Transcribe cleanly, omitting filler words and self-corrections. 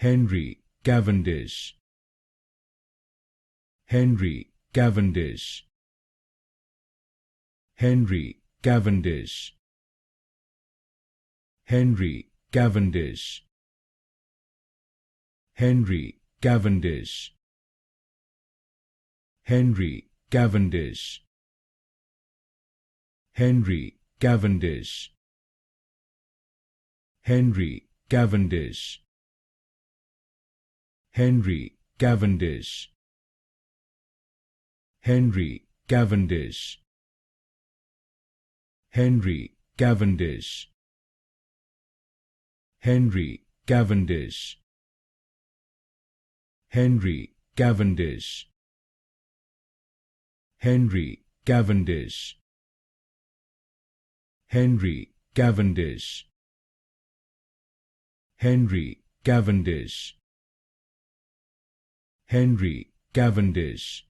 Henry Cavendish, Henry Cavendish, Henry Cavendish, Henry Cavendish, Henry Cavendish, Henry Cavendish, Henry Cavendish, Henry Cavendish, Henry Cavendish, Henry Cavendish, Henry Cavendish, Henry Cavendish, Henry Cavendish, Henry Cavendish, Henry Cavendish, Henry Cavendish, Henry Cavendish,